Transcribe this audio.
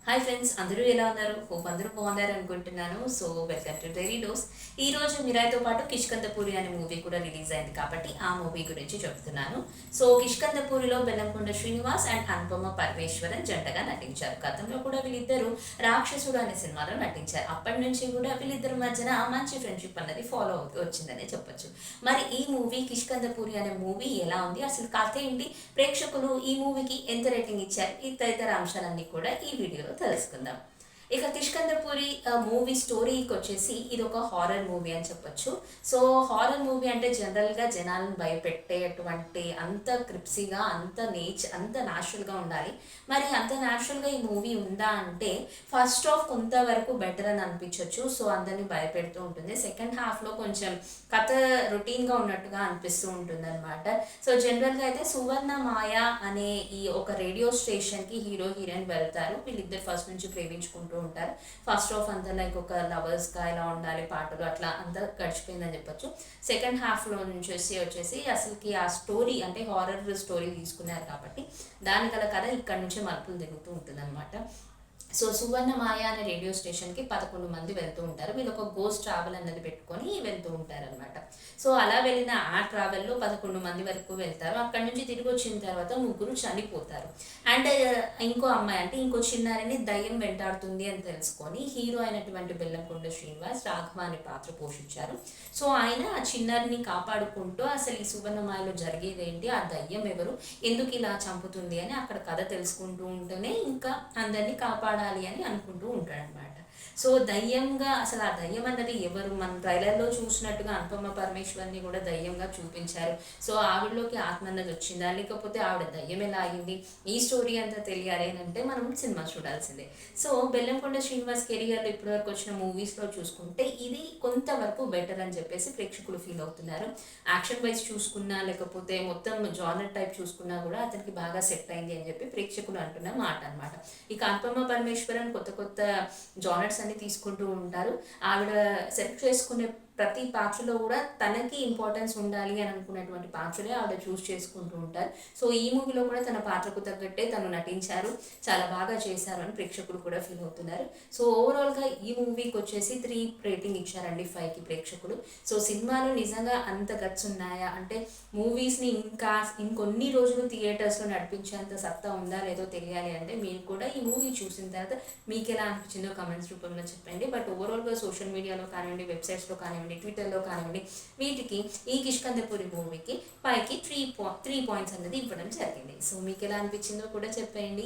Hi friends, అందరూ ఎలా ఉన్నారు? హోప్ అందరూ బాగున్నారు అనుకుంటున్నాను. So welcome to diary dose. ఈ రోజు మిరాయ్తో పాటు కిష్కందపూరి అనే మూవీ కూడా రిలీజ్ అయింది కాబట్టి ఆ మూవీ గురించి చెప్తున్నాను. సో కిష్కందపూరిలో బెల్లంకొండ శ్రీనివాస్ అండ్ అనుపమ పరమేశ్వరన్ జంటగా నటించారు. గతంలో కూడా వీళ్ళిద్దరూ రాక్షసుడు అనే సినిమాలో నటించారు. అప్పటి నుంచి కూడా వీళ్ళిద్దరి మధ్యన మంచి ఫ్రెండ్షిప్ అన్నది ఫాలో అవుతూ వచ్చిందనే చెప్పొచ్చు. మరి ఈ మూవీ కిష్కందపూరి అనే మూవీ ఎలా ఉంది, అసలు కథ ఏంటి, ప్రేక్షకులు ఈ మూవీకి ఎంత రేటింగ్ ఇచ్చారు, ఈ తదితర అంశాలన్నీ కూడా ఈ వీడియోలో తెలుసుకుందాం. ఇక కిష్కందపూరి మూవీ స్టోరీకి వచ్చేసి ఇది ఒక హారర్ మూవీ అని చెప్పొచ్చు. సో హారర్ మూవీ అంటే జనరల్గా జనాలను భయపెట్టేటువంటి అంత క్రిప్సీగా, అంత న్యాచురల్గా ఉండాలి. మరి అంత న్యాచురల్గా ఈ మూవీ ఉందా అంటే ఫస్ట్ హాఫ్ కొంతవరకు బెటర్ అని అనిపించవచ్చు. సో అందరినీ భయపెడుతూ ఉంటుంది. సెకండ్ హాఫ్లో కొంచెం కథ రొటీన్గా ఉన్నట్టుగా అనిపిస్తూ ఉంటుంది అనమాట. సో జనరల్గా అయితే సువర్ణ మాయ అనే ఈ ఒక రేడియో స్టేషన్కి హీరో హీరోయిన్ వెళ్తారు. వీళ్ళిద్దరు ఫస్ట్ నుంచి ప్రేమించుకుంటూ ఉంటారు. ఫస్ట్ హాఫ్ అంతా లైక్ ఒక లవర్స్గా ఇలా ఉండాలి, పాటలు అట్లా అంతా గడిచిపోయిందని చెప్పొచ్చు. సెకండ్ హాఫ్లో నుంచి వచ్చేసి అసలుకి ఆ స్టోరీ అంటే హారర్ స్టోరీ తీసుకున్నారు కాబట్టి దాని గల కథ ఇక్కడ నుంచే మలుపులు తిరుగుతూ ఉంటుంది అనమాట. సో సువర్ణ మాయ అనే రేడియో స్టేషన్కి 11 మంది వెళ్తూ ఉంటారు. వీళ్ళు ఒక గోస్ట్ ట్రావెల్ అన్నది పెట్టుకొని వెళ్తూ ఉంటారనమాట. సో అలా వెళ్ళిన ఆ ట్రావెల్లో 11 మంది వరకు వెళ్తారు. అక్కడి నుంచి తిరిగి వచ్చిన తర్వాత ముగ్గురు చనిపోతారు. అండ్ ఇంకో అమ్మాయి అంటే ఇంకో చిన్నారిని దయ్యం వెంటాడుతుంది అని తెలుసుకొని హీరో అయినటువంటి బెల్లంకొండ శ్రీనివాస్ రాఘవ అనే పాత్ర పోషించారు. సో ఆయన ఆ చిన్నారిని కాపాడుకుంటూ అసలు ఈ సువర్ణమాయలో జరిగేది ఏంటి, ఆ దయ్యం ఎవరు, ఎందుకు ఇలా చంపుతుంది అని అక్కడ కథ తెలుసుకుంటూ ఉంటేనే ఇంకా అందరినీ కాపాడాలి అని అనుకుంటూ ఉంటాడనమాట. సో దయ్యంగా అసలు ఆ దయ్యం అన్నది ఎవరు, మన ట్రైలర్లో చూసినట్టుగా అనుపమ పరమేశ్వర్ని కూడా దయ్యంగా చూపించారు. సో ఆవిడలోకి ఆత్మ అన్నది వచ్చిందా, లేకపోతే ఆవిడ దయ్యం ఎలా అయింది, ఈ స్టోరీ అంతా తెలియాలి అని అంటే మనం సినిమా చూడాల్సిందే. సో బెల్లంకొండ శ్రీనివాస్ కెరియర్లో ఇప్పటివరకు వచ్చిన మూవీస్లో చూసుకుంటే ఇది కొంతవరకు బెటర్ అని చెప్పేసి ప్రేక్షకులు ఫీల్ అవుతున్నారు. యాక్షన్ వైజ్ చూసుకున్నా లేకపోతే మొత్తం జానర్ టైప్ చూసుకున్నా కూడా అతనికి బాగా సెట్ అయింది అని చెప్పి ప్రేక్షకులు అంటున్న మాట అనమాట. ఇక అనుపమ పరమేశ్వరన్ కొత్త జానర్స్ అన్ని తీసుకుంటూ ఉంటారు. ఆవిడ సెలెక్ట్ చేసుకునే ప్రతి పాత్రలో కూడా తనకి ఇంపార్టెన్స్ ఉండాలి అని అనుకున్నటువంటి పాత్రలే ఆవిడ చూస్ చేసుకుంటూ ఉంటారు. సో ఈ మూవీలో కూడా తన పాత్రకు తగ్గట్టే తను నటించారు, చాలా బాగా చేశారు అని ప్రేక్షకులు కూడా ఫీల్ అవుతున్నారు. సో ఓవరాల్గా ఈ మూవీకి వచ్చేసి 3 రేటింగ్ ఇచ్చారండి 5కి ప్రేక్షకులు. సో సినిమాలో నిజంగా అంత గట్స్ ఉన్నాయా అంటే మూవీస్ని ఇంకొన్ని రోజులు థియేటర్స్లో నడిపించేంత సత్తా ఉందా లేదో తెలియాలి అంటే మీరు కూడా ఈ మూవీ చూసిన తర్వాత మీకు ఎలా అనిపించిందో కమెంట్స్ రూపంలో చెప్పండి. బట్ ఓవరాల్గా సోషల్ మీడియాలో కానివ్వండి, వెబ్సైట్స్లో కానివ్వండి, ట్విట్టర్లో కానివ్వండి, వీటికి ఈ కిష్కందపూరి మూవీకి పైకి 3 పాయింట్స్ అనేది ఇవ్వడం జరిగింది. సో మీకు ఎలా అనిపించిందో కూడా చెప్పండి.